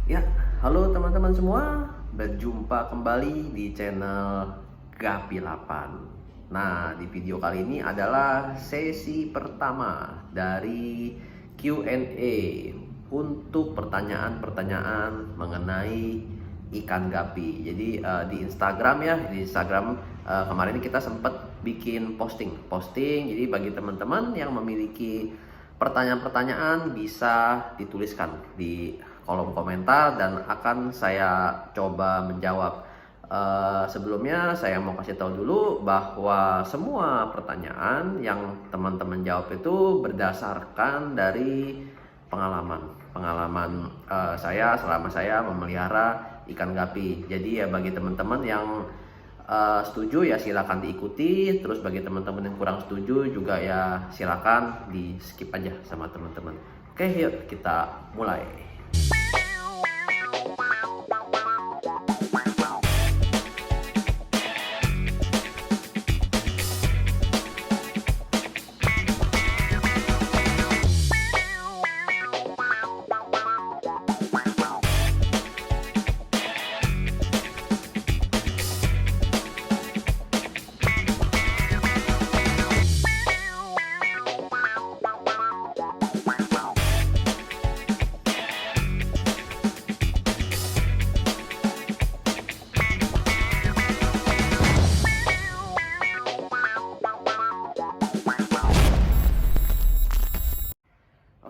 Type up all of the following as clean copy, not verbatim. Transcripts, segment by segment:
Ya, halo teman-teman semua, berjumpa kembali di channel Gapi 8. Nah, di video kali ini adalah sesi pertama dari Q&A untuk pertanyaan-pertanyaan mengenai ikan gapi. Jadi di Instagram ya, di Instagram kemarin kita sempat bikin posting. Jadi bagi teman-teman yang memiliki pertanyaan-pertanyaan bisa dituliskan di kolom komentar dan akan saya coba menjawab. Sebelumnya saya mau kasih tahu dulu bahwa semua pertanyaan yang teman-teman jawab itu berdasarkan dari pengalaman saya selama saya memelihara ikan gapi. Jadi ya bagi teman-teman yang setuju ya silakan diikuti, terus bagi teman-teman yang kurang setuju juga ya silakan di skip aja sama teman-teman. Oke, yuk kita mulai.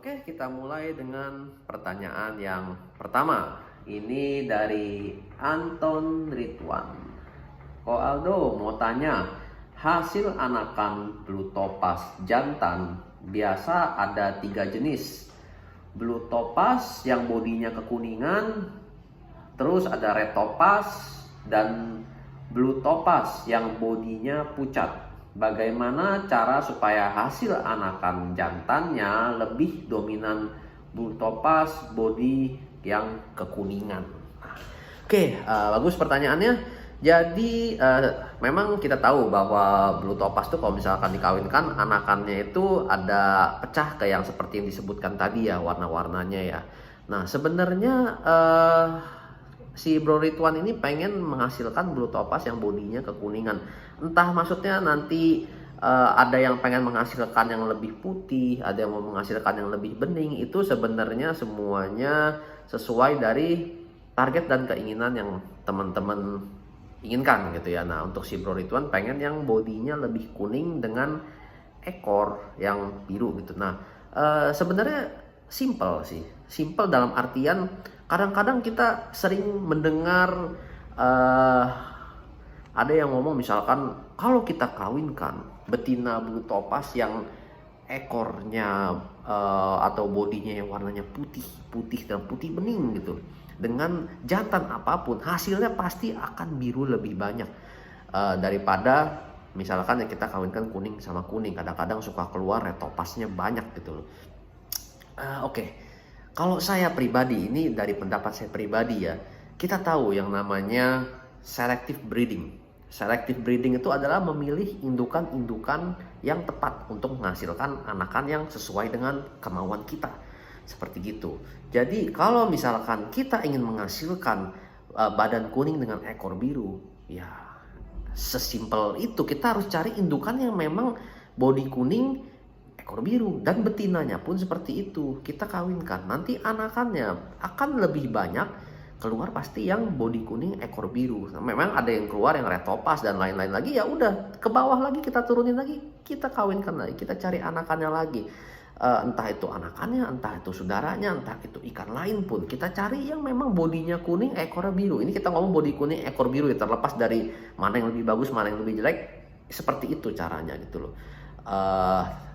Oke, kita mulai dengan pertanyaan yang pertama. Ini dari Anton Ridwan. Ko Aldo mau tanya, hasil anakan blue topaz jantan biasa ada 3 jenis. Blue topaz yang bodinya kekuningan, terus ada red topaz dan blue topaz yang bodinya pucat. Bagaimana cara supaya hasil anakan jantannya lebih dominan blue topaz body yang kekuningan? Oke, bagus pertanyaannya. Jadi memang kita tahu bahwa blue topaz tuh kalau misalkan dikawinkan anakannya itu ada pecah kayak yang seperti yang disebutkan tadi ya, warna-warnanya ya. Nah sebenarnya si Bro Ridwan ini pengen menghasilkan blue topaz yang bodinya kekuningan. Entah maksudnya nanti ada yang pengen menghasilkan yang lebih putih, ada yang mau menghasilkan yang lebih bening. Itu sebenarnya semuanya sesuai dari target dan keinginan yang teman-teman inginkan gitu ya. Nah untuk si Bro Ridwan pengen yang bodinya lebih kuning dengan ekor yang biru gitu. Nah sebenarnya simple sih, simple dalam artian kadang-kadang kita sering mendengar uh, ada yang ngomong misalkan kalau kita kawinkan betina blue topaz yang ekornya atau bodinya yang warnanya putih dan putih bening gitu dengan jantan apapun hasilnya pasti akan biru lebih banyak daripada misalkan yang kita kawinkan kuning sama kuning. Kadang-kadang suka keluar red topaznya banyak gitu loh. Oke. Kalau saya pribadi, ini dari pendapat saya pribadi ya, kita tahu yang namanya selective breeding. Selective breeding itu adalah memilih indukan-indukan yang tepat untuk menghasilkan anakan yang sesuai dengan kemauan kita. Seperti gitu. Jadi kalau misalkan kita ingin menghasilkan badan kuning dengan ekor biru, ya sesimpel itu. Kita harus cari indukan yang memang body kuning ekor biru dan betinanya pun seperti itu. Kita kawinkan, nanti anakannya akan lebih banyak keluar pasti yang body kuning ekor biru. Nah, memang ada yang keluar yang red topaz dan lain-lain lagi, ya udah ke bawah lagi kita turunin lagi, kita kawinkan lagi, kita cari anakannya lagi. Entah itu anakannya, entah itu saudaranya, entah itu ikan lain pun kita cari yang memang bodinya kuning ekornya biru. Ini kita ngomong body kuning ekor biru ya, terlepas dari mana yang lebih bagus mana yang lebih jelek, seperti itu caranya gitu loh.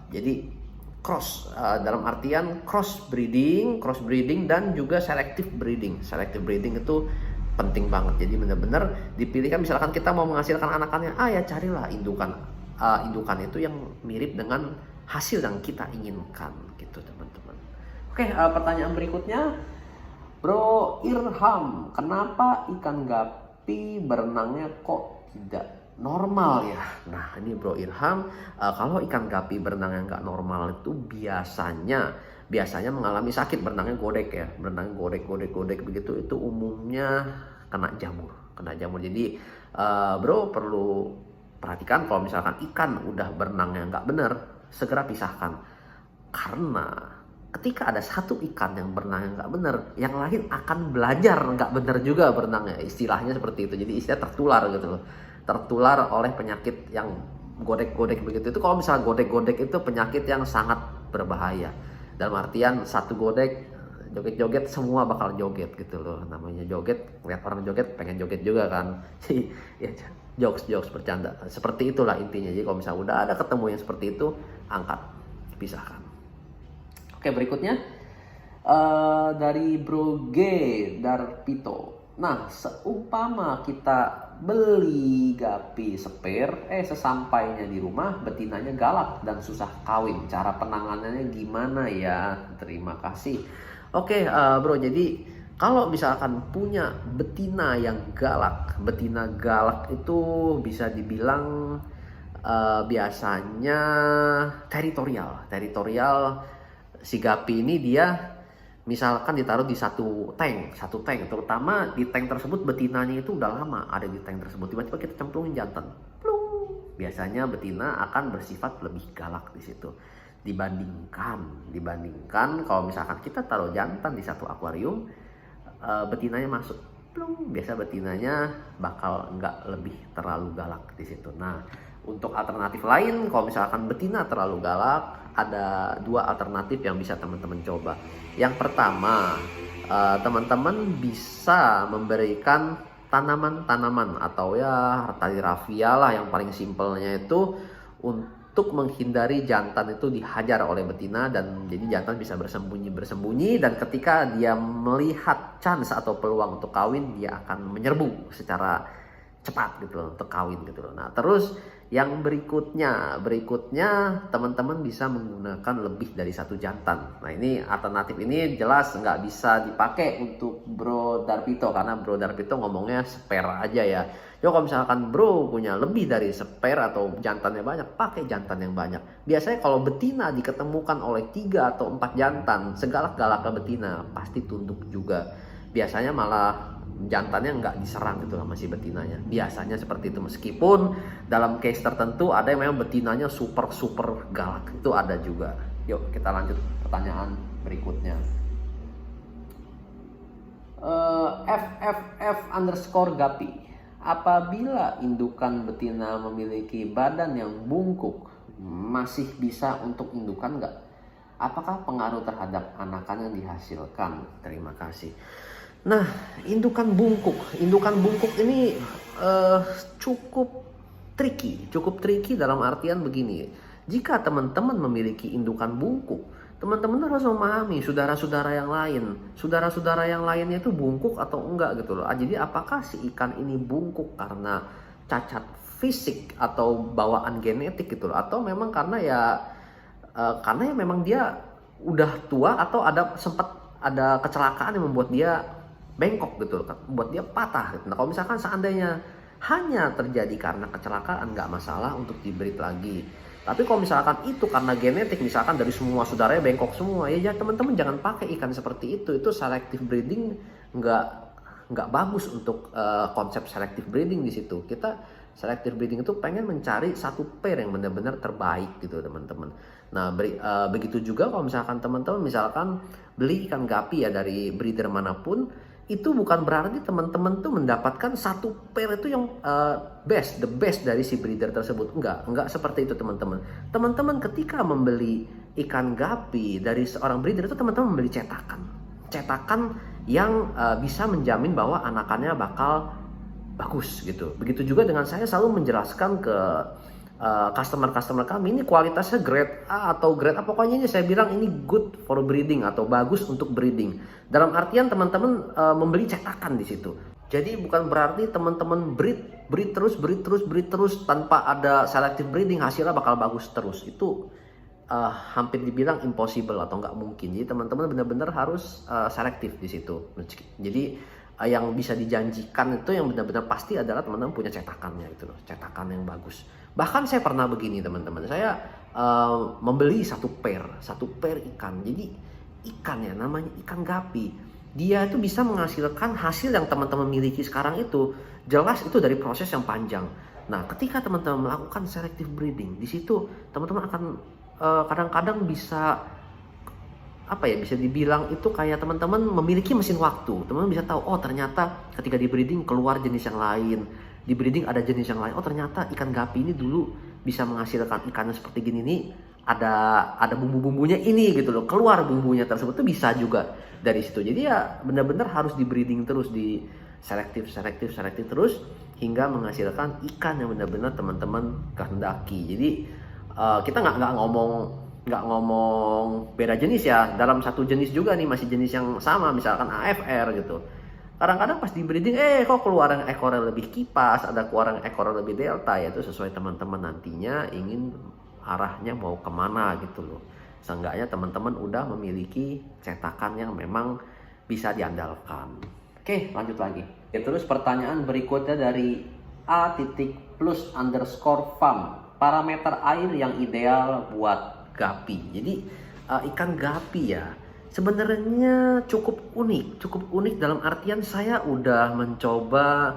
Jadi cross dalam artian cross breeding dan juga selective breeding. Selective breeding itu penting banget. Jadi benar-benar dipilihkan, misalkan kita mau menghasilkan anakannya, ya carilah indukan itu yang mirip dengan hasil yang kita inginkan gitu teman-teman. Oke, pertanyaan berikutnya, Bro Irham, kenapa ikan gapi berenangnya kok tidak normal ya? Nah ini Bro Irham, kalau ikan gapi berenang yang nggak normal itu biasanya biasanya mengalami sakit, berenangnya godek ya, berenang godek begitu, itu umumnya kena jamur. Jadi bro perlu perhatikan kalau misalkan ikan udah berenangnya nggak bener, segera pisahkan. Karena ketika ada satu ikan yang berenangnya nggak bener, yang lain akan belajar nggak bener juga berenangnya. Istilahnya seperti itu. Jadi istilah tertular gitu loh. Tertular oleh penyakit yang godek begitu. Itu kalau misalnya godek itu penyakit yang sangat berbahaya. Dalam artian satu godek, joget-joget semua bakal joget gitu loh. Namanya joget, lihat orang joget pengen joget juga kan. Ya, jokes bercanda. Seperti itulah intinya. Jadi kalau misalnya udah ada ketemu yang seperti itu, angkat, pisahkan. Oke, berikutnya dari Bro G Darpito. Nah, seumpama kita beli gapi spare, sesampainya di rumah betinanya galak dan susah kawin. Cara penanganannya gimana ya? Terima kasih. Oke, bro, jadi kalau misalkan punya betina yang galak, betina galak itu bisa dibilang biasanya teritorial. Si gapi ini dia misalkan ditaruh di satu tank, terutama di tank tersebut betinanya itu udah lama ada di tank tersebut, tiba-tiba kita cemplungin jantan, plung. Biasanya betina akan bersifat lebih galak di situ dibandingkan kalau misalkan kita taruh jantan di satu akuarium, betinanya masuk, plung. Biasa betinanya bakal nggak lebih terlalu galak di situ. Nah, untuk alternatif lain, kalau misalkan betina terlalu galak, ada dua alternatif yang bisa teman-teman coba. Yang pertama, teman-teman bisa memberikan tanaman atau ya tali rafia lah yang paling simpelnya itu, untuk menghindari jantan itu dihajar oleh betina, dan jadi jantan bisa bersembunyi dan ketika dia melihat chance atau peluang untuk kawin, dia akan menyerbu secara cepat gitu loh, untuk kawin gitu loh. Nah, terus yang berikutnya teman-teman bisa menggunakan lebih dari satu jantan. Nah, ini alternatif ini jelas nggak bisa dipakai untuk Bro Darpito, karena Bro Darpito ngomongnya spare aja ya. Jadi kalau misalkan bro punya lebih dari spare atau jantannya banyak, pakai jantan yang banyak. Biasanya kalau betina diketemukan oleh 3 atau 4 jantan, segalak-galaknya betina pasti tunduk juga. Biasanya malah jantannya nggak diserang gitu sama si betinanya. Biasanya seperti itu, meskipun dalam case tertentu ada yang memang betinanya super galak, itu ada juga. Yuk kita lanjut pertanyaan berikutnya. FFF_Gapi, apabila indukan betina memiliki badan yang bungkuk, masih bisa untuk indukan nggak? Apakah pengaruh terhadap anakan yang dihasilkan? Terima kasih. Nah, indukan bungkuk ini cukup tricky dalam artian begini. Jika teman-teman memiliki indukan bungkuk, teman-teman harus memahami saudara-saudara yang lainnya itu bungkuk atau enggak gitu loh. Jadi apakah si ikan ini bungkuk karena cacat fisik atau bawaan genetik gitu loh, atau memang karena ya memang dia udah tua atau sempat ada kecelakaan yang membuat dia bengkok gitu loh, membuat dia patah gitu. Nah, kalau misalkan seandainya hanya terjadi karena kecelakaan, nggak masalah untuk dibreed lagi. Tapi kalau misalkan itu karena genetik, misalkan dari semua saudaranya bengkok semua, ya teman-teman jangan pakai ikan seperti itu. Itu selective breeding nggak bagus untuk konsep selective breeding di situ. Kita selective breeding itu pengen mencari satu pair yang benar-benar terbaik gitu teman-teman. Nah, begitu juga kalau misalkan teman-teman misalkan beli ikan gapi ya dari breeder manapun, itu bukan berarti teman-teman tuh mendapatkan satu pair itu yang the best dari si breeder tersebut. Enggak seperti itu teman-teman. Teman-teman ketika membeli ikan gapi dari seorang breeder itu teman-teman membeli cetakan yang bisa menjamin bahwa anakannya bakal bagus gitu. Begitu juga dengan saya selalu menjelaskan ke customer kami, ini kualitasnya grade A atau grade A, pokoknya ini saya bilang ini good for breeding atau bagus untuk breeding. Dalam artian teman-teman membeli cetakan di situ. Jadi bukan berarti teman-teman breed terus tanpa ada selective breeding hasilnya bakal bagus terus. Itu hampir dibilang impossible atau nggak mungkin. Jadi teman-teman benar-benar harus selektif di situ. Jadi yang bisa dijanjikan itu yang benar-benar pasti adalah teman-teman punya cetakannya itu loh, cetakan yang bagus. Bahkan saya pernah begini teman-teman, saya membeli satu pair ikan. Jadi ikan ya, namanya ikan gapi. Dia itu bisa menghasilkan hasil yang teman-teman miliki sekarang itu. Jelas itu dari proses yang panjang. Nah, ketika teman-teman melakukan selective breeding, di situ teman-teman akan kadang-kadang bisa bisa dibilang itu kayak teman-teman memiliki mesin waktu. Teman-teman bisa tahu, oh ternyata ketika di breeding keluar jenis yang lain, di breeding ada jenis yang lain. Oh ternyata ikan gapi ini dulu bisa menghasilkan ikan seperti gini nih, ada bumbu-bumbunya ini gitu loh, keluar bumbunya tersebut tuh bisa juga dari situ. Jadi ya benar-benar harus di breeding terus, di selektif terus hingga menghasilkan ikan yang benar-benar teman-teman kehendaki. Jadi kita nggak ngomong beda jenis ya, dalam satu jenis juga nih, masih jenis yang sama, misalkan AFR gitu. Kadang-kadang pas di breeding kok keluar yang ekornya lebih kipas, ada keluar yang ekornya lebih delta, ya itu sesuai teman-teman nantinya ingin arahnya mau kemana gitu loh. Seenggaknya teman-teman udah memiliki cetakan yang memang bisa diandalkan. Oke, lanjut lagi. Terus pertanyaan berikutnya dari A+_farm. Parameter air yang ideal buat gapi. Jadi ikan gapi ya sebenarnya cukup unik dalam artian saya udah mencoba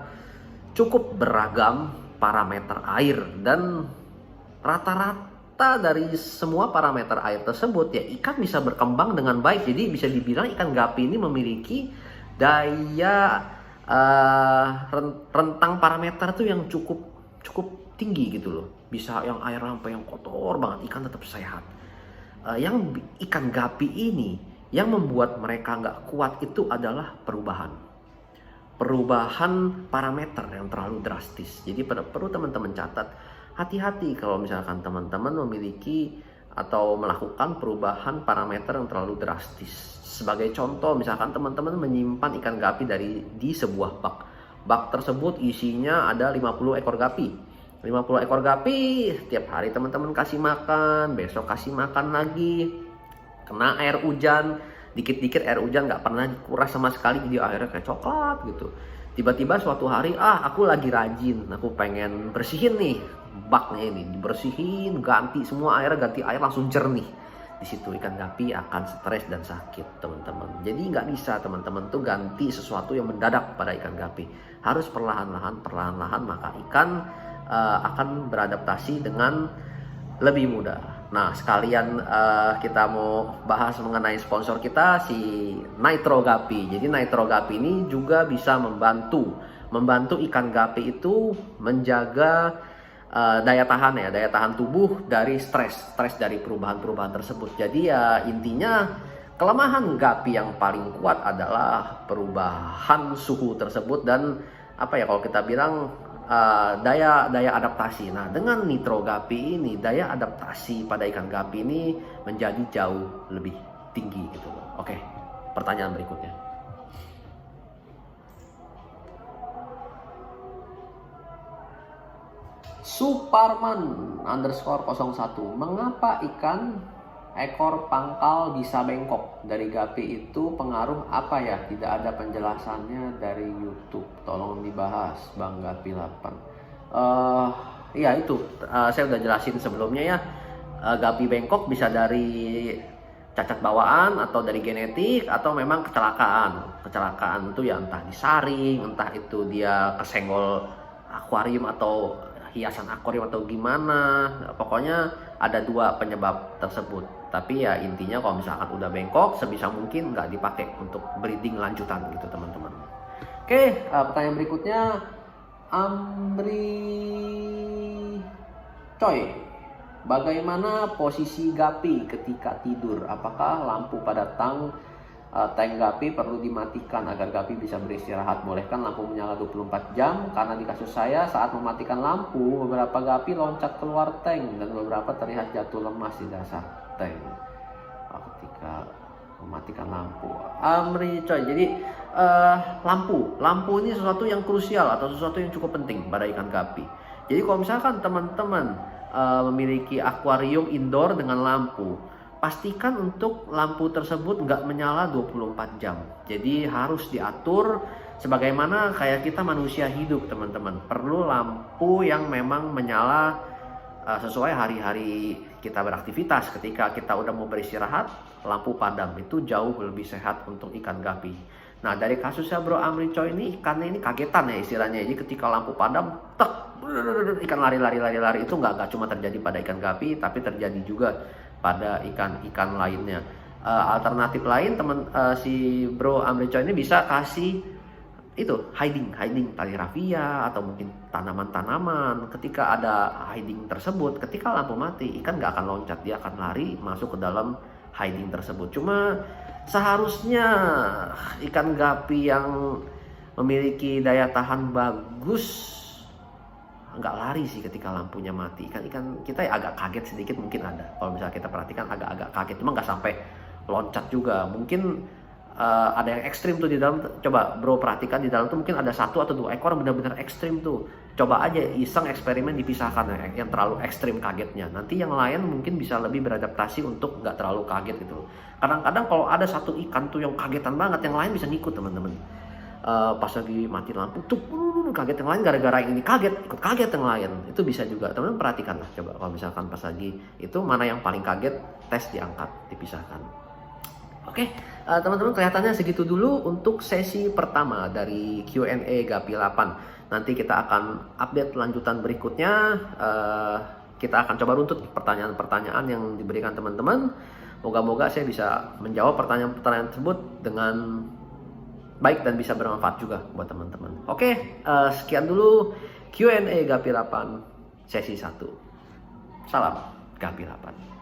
cukup beragam parameter air, dan rata-rata dari semua parameter air tersebut ya ikan bisa berkembang dengan baik. Jadi bisa dibilang ikan gapi ini memiliki daya rentang parameter tuh yang cukup tinggi gitu loh. Bisa yang air sampai yang kotor banget, ikan tetap sehat. Yang ikan gapi ini yang membuat mereka nggak kuat itu adalah perubahan parameter yang terlalu drastis. Jadi perlu teman-teman catat, hati-hati kalau misalkan teman-teman memiliki atau melakukan perubahan parameter yang terlalu drastis. Sebagai contoh, misalkan teman-teman menyimpan ikan gapi di sebuah bak. Bak tersebut isinya ada 50 ekor gapi. 50 ekor gapi, tiap hari teman-teman kasih makan, besok kasih makan lagi. Kena air hujan, dikit-dikit air hujan nggak pernah dikuras sama sekali, jadi airnya kayak coklat gitu. Tiba-tiba suatu hari, aku lagi rajin, aku pengen bersihin nih baknya ini, dibersihin, ganti semua airnya, ganti air langsung jernih. Di situ ikan gapi akan stres dan sakit teman-teman. Jadi nggak bisa teman-teman tuh ganti sesuatu yang mendadak pada ikan gapi. Harus perlahan-lahan maka ikan akan beradaptasi dengan lebih mudah. Nah, sekalian kita mau bahas mengenai sponsor kita, si Nitro Gapi. Jadi Nitro Gapi ini juga bisa membantu ikan gapi itu menjaga daya tahan tubuh dari stres dari perubahan tersebut. Jadi ya intinya kelemahan gapi yang paling kuat adalah perubahan suhu tersebut dan kalau kita bilang daya adaptasi. Nah, dengan Nitro Gapi ini daya adaptasi pada ikan gapi ini menjadi jauh lebih tinggi gitu loh. Oke, pertanyaan berikutnya. Suparman_01, mengapa ikan ekor pangkal bisa bengkok dari gapi itu pengaruh apa ya? Tidak ada penjelasannya dari YouTube, tolong dibahas Bang Gapi 8. Ya itu saya udah jelasin sebelumnya ya. Gapi bengkok bisa dari cacat bawaan atau dari genetik atau memang kecelakaan itu ya, entah disaring, entah itu dia kesenggol akuarium atau hiasan akuarium atau gimana. Pokoknya ada dua penyebab tersebut. Tapi ya intinya kalau misalkan udah bengkok, sebisa mungkin nggak dipakai untuk breeding lanjutan gitu teman-teman. Oke, pertanyaan berikutnya Amri Coy, bagaimana posisi gapi ketika tidur? Apakah lampu pada tank gapi perlu dimatikan agar gapi bisa beristirahat? Bolehkan lampu menyala 24 jam? Karena di kasus saya saat mematikan lampu, beberapa gapi loncat keluar tank dan beberapa terlihat jatuh lemas di dasar tank ketika mematikan lampu. Amri Coy, jadi lampu ini sesuatu yang krusial atau sesuatu yang cukup penting pada ikan gapi. Jadi kalau misalkan teman-teman memiliki akuarium indoor dengan lampu, pastikan untuk lampu tersebut nggak menyala 24 jam. Jadi harus diatur sebagaimana kayak kita manusia hidup teman-teman. Perlu lampu yang memang menyala sesuai hari-hari kita beraktivitas. Ketika kita udah mau beristirahat, lampu padam, itu jauh lebih sehat untuk ikan gapi. Nah, dari kasusnya Bro Amri Choi ini, ikannya ini kagetan ya istilahnya. Jadi ketika lampu padam, tek, ikan lari, itu nggak cuma terjadi pada ikan gapi, tapi terjadi juga pada ikan-ikan lainnya. Alternatif lain si Bro Amri Choi ini bisa kasih itu hiding tali rafia atau mungkin tanaman-tanaman. Ketika ada hiding tersebut, ketika lampu mati, ikan nggak akan loncat, dia akan lari masuk ke dalam hiding tersebut. Cuma seharusnya ikan gapi yang memiliki daya tahan bagus nggak lari sih ketika lampunya mati. Ikan kita ya agak kaget sedikit mungkin ada. Kalau misalnya kita perhatikan agak kaget, cuma nggak sampai loncat juga. Mungkin ada yang ekstrim tuh di dalam. Coba Bro perhatikan di dalam tuh mungkin ada 1 atau 2 ekor benar-benar ekstrim tuh. Coba aja iseng eksperimen dipisahkan yang terlalu ekstrim kagetnya. Nanti yang lain mungkin bisa lebih beradaptasi untuk nggak terlalu kaget gitu. Kadang-kadang kalau ada 1 ikan tuh yang kagetan banget, yang lain bisa ngikut teman-teman. Pas lagi mati lampu tuh kaget yang lain, gara-gara yang ini kaget ikut kaget yang lain. Itu bisa juga teman-teman, perhatikan lah. Coba kalau misalkan pas lagi itu mana yang paling kaget, tes diangkat, dipisahkan. Oke, teman-teman, kelihatannya segitu dulu untuk sesi pertama dari Q&A Gapi 8. Nanti kita akan update lanjutan berikutnya. Kita akan coba runtut pertanyaan-pertanyaan yang diberikan teman-teman. Moga-moga saya bisa menjawab pertanyaan-pertanyaan tersebut dengan baik dan bisa bermanfaat juga buat teman-teman. Oke, sekian dulu Q&A Gapi 8 sesi 1. Salam Gapi 8.